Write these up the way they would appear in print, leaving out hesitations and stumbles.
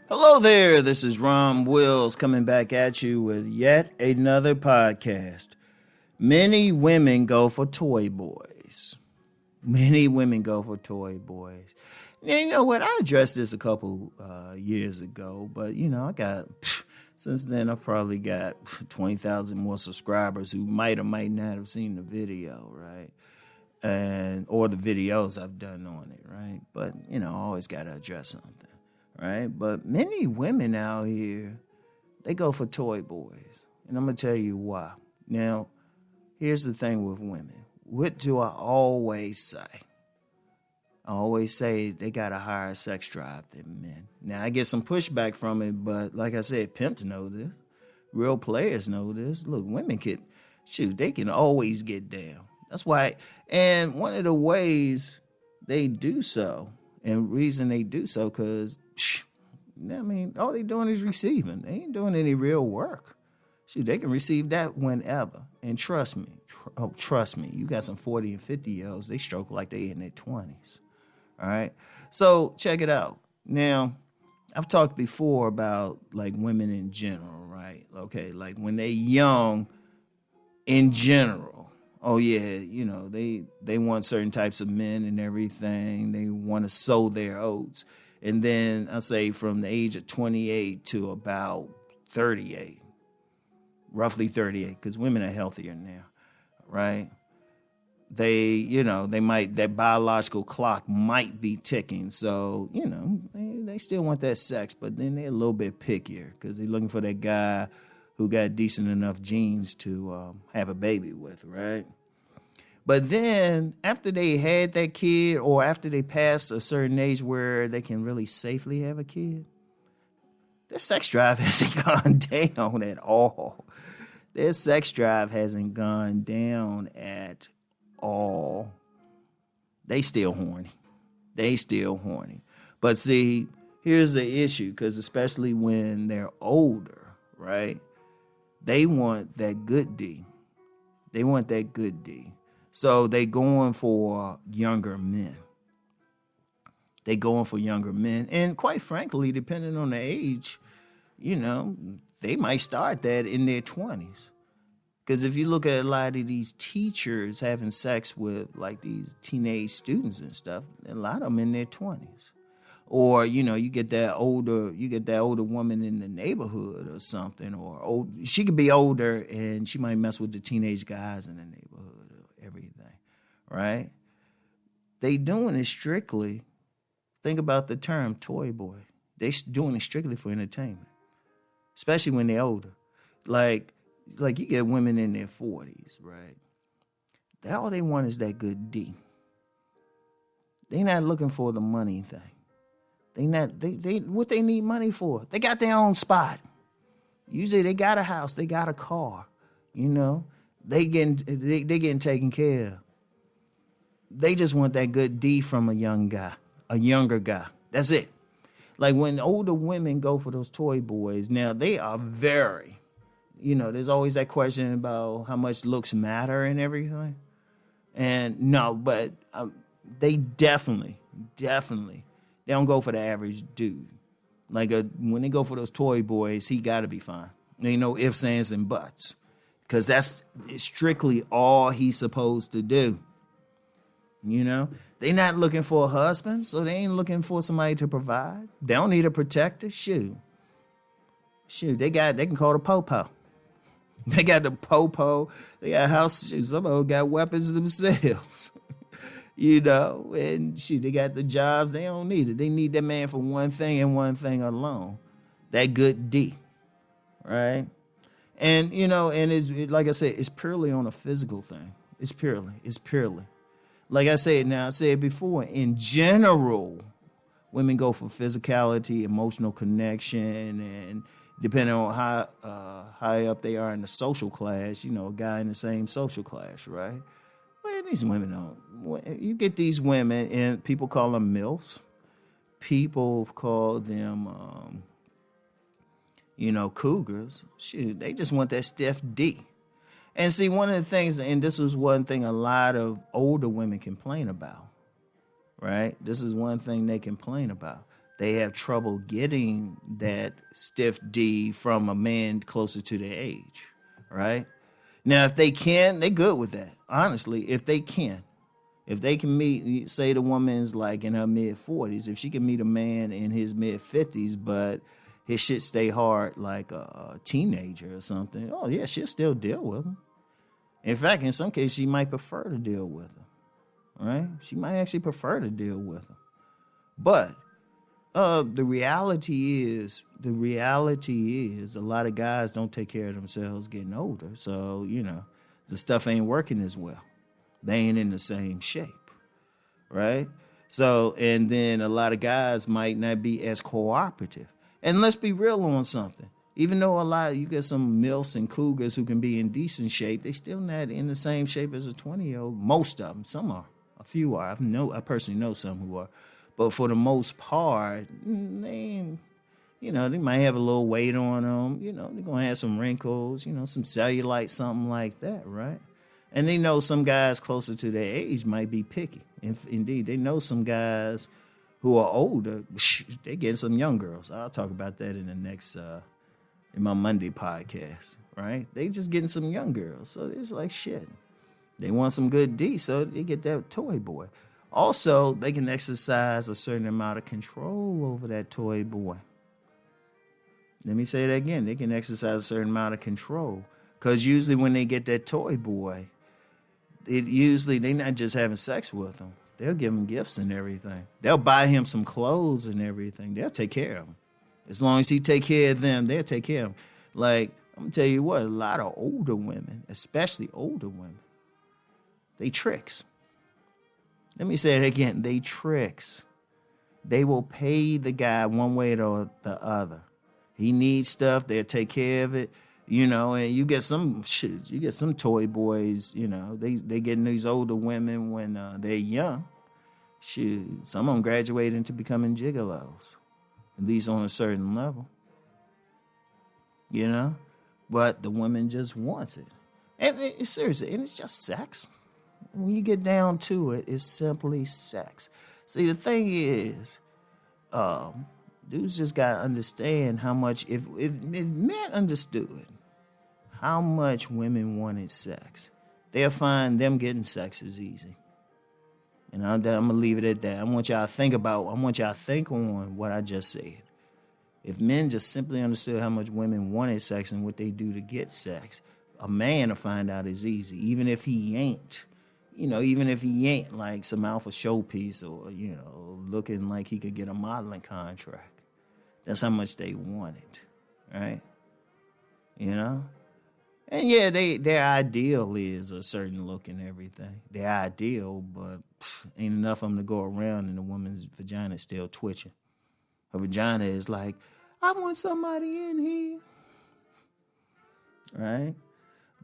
Hello there, this is Rom Wills coming back at you with yet another podcast. Many women go for toy boys. Many women go for toy boys. And you know what? I addressed this a couple years ago, but I got, since then, I've probably got 20,000 more subscribers who might or might not have seen the video, right? Or the videos I've done on it, right? But, I always got to address something. Right? But many women out here, they go for toy boys. And I'm going to tell you why. Now, here's the thing with women. What do I always say? I always say they got a higher sex drive than men. Now, I get some pushback from it, but like I said, pimps know this. Real players know this. Look, women they can always get down. That's why, and one of the ways they do so, and reason they do so, because all they doing is receiving. They ain't doing any real work. Shoot, they can receive that whenever. And trust me, you got some 40 and 50-year-olds, they stroke like they in their 20s. All right? So check it out. Now, I've talked before about like women in general, right? Okay, like when they young in general. Oh yeah, they want certain types of men and everything. They want to sow their oats. And then I say from the age of 28 to about 38, roughly 38, because women are healthier now, right? That biological clock might be ticking. So, they still want that sex, but then they're a little bit pickier because they're looking for that guy who got decent enough genes to have a baby with, right? But then after they had that kid or after they pass a certain age where they can really safely have a kid, their sex drive hasn't gone down at all. Their sex drive hasn't gone down at all. They still horny. But see, here's the issue, because especially when they're older, right? They want that good D. So they going for younger men. And quite frankly, depending on the age, they might start that in their 20s. Because if you look at a lot of these teachers having sex with like these teenage students and stuff, a lot of them in their 20s. Or, you get that older woman in the neighborhood or something, she could be older and she might mess with the teenage guys in the neighborhood or everything, right? They doing it strictly, think about the term toy boy. They doing it strictly for entertainment, especially when they're older. Like you get women in their 40s, right? All they want is that good D. They not looking for the money thing. They what they need money for? They got their own spot. Usually they got a house, they got a car. They getting taken care of. They just want that good D from a younger guy. That's it. Like when older women go for those toy boys, now they are very, there's always that question about how much looks matter and everything. And no, but they definitely, they don't go for the average dude. Like when they go for those toy boys, he got to be fine. There ain't no ifs, ands, and buts. Because that's strictly all he's supposed to do. They not looking for a husband, so they ain't looking for somebody to provide. They don't need a protector. Shoot, they can call the popo. They got the popo. They got house shoes. Some of them got weapons themselves. And they got the jobs. They don't need it. They need that man for one thing and one thing alone. That good D, right? And, and it's, like I said, it's purely on a physical thing. It's purely. Like I said before, in general, women go for physicality, emotional connection, and depending on how high up they are in the social class, a guy in the same social class, right? Well, these women don't. You get these women, and people call them MILFs. People call them, cougars. Shoot, they just want that stiff D. And see, one of the things, and this is one thing a lot of older women complain about, right? This is one thing they complain about. they have trouble getting that stiff D from a man closer to their age, right? Now, if they can, they good with that. Honestly, if they can meet, say the woman's like in her mid-40s, if she can meet a man in his mid-50s, but his shit stay hard like a teenager or something, oh yeah, she'll still deal with him. In fact, in some cases, she might prefer to deal with him, right? She might actually prefer to deal with him. But the reality is a lot of guys don't take care of themselves getting older. So, the stuff ain't working as well. They ain't in the same shape, right? So, and then a lot of guys might not be as cooperative. And let's be real on something. Even though you get some MILFs and cougars who can be in decent shape, they still not in the same shape as a 20-year-old. Most of them. Some are. A few are. I personally know some who are. But for the most part, they might have a little weight on them. They're going to have some wrinkles, some cellulite, something like that, right? And they know some guys closer to their age might be picky. Indeed, they know some guys who are older, they getting some young girls. I'll talk about that in the next, in my Monday podcast, right? They just getting some young girls. So it's like shit. They want some good D, so they get that toy boy. Also, they can exercise a certain amount of control over that toy boy. Let me say that again. They can exercise a certain amount of control. Because usually when they get that toy boy, they're not just having sex with him. They'll give him gifts and everything. They'll buy him some clothes and everything. They'll take care of him. As long as he take care of them, they'll take care of him. Like, I'm going to tell you what, a lot of older women, especially older women, they tricks. Let me say it again. They tricks. They will pay the guy one way or the other. He needs stuff. They'll take care of it. And you get some shit. You get some toy boys, they getting these older women when they're young. Shit, some of them graduate into becoming gigolos, at least on a certain level. But the woman just wants it. And seriously, and it's just sex. When you get down to it, it's simply sex. See, the thing is, dudes just gotta understand how much. If men understood how much women wanted sex, they'll find them getting sex is easy. And I'm gonna leave it at that. I want y'all to think on what I just said. If men just simply understood how much women wanted sex and what they do to get sex, a man to find out is easy, even if he ain't like some alpha showpiece or, looking like he could get a modeling contract. That's how much they want it, right? And yeah, their ideal is a certain look and everything. Their ideal, but ain't enough of them to go around and the woman's vagina is still twitching. Her vagina is like, I want somebody in here, right?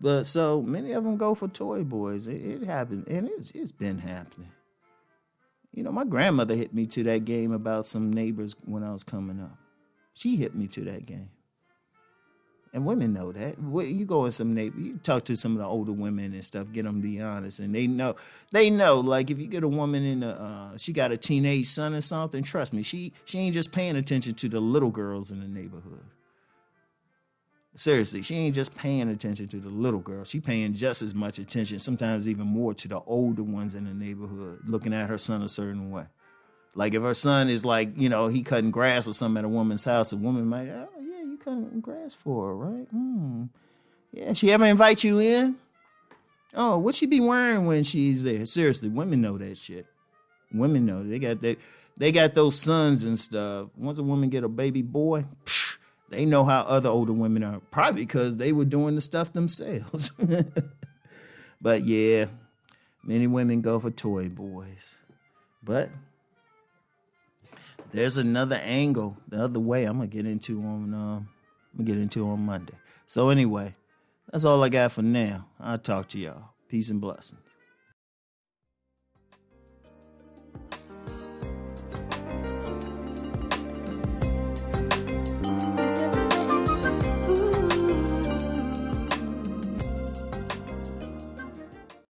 But so many of them go for toy boys. It happened, and it's been happening. My grandmother hit me to that game about some neighbors when I was coming up. She hit me to that game. And women know that. You go in some neighbor, you talk to some of the older women and stuff, get them to be honest, and they know. Like if you get a woman she got a teenage son or something, trust me, she ain't just paying attention to the little girls in the neighborhood. Seriously, she ain't just paying attention to the little girls. She paying just as much attention, sometimes even more, to the older ones in the neighborhood, looking at her son a certain way. Like if her son is like, he cutting grass or something at a woman's house, a woman might, oh yeah, you cutting grass for her, right? Yeah, she ever invite you in? Oh, what she be wearing when she's there? Seriously, women know that shit. Women know. They got those sons and stuff. Once a woman get a baby boy, they know how other older women are. Probably because they were doing the stuff themselves. But yeah, many women go for toy boys. But there's another angle, the other way I'm gonna get into on Monday. So anyway, that's all I got for now. I'll talk to y'all. Peace and blessings.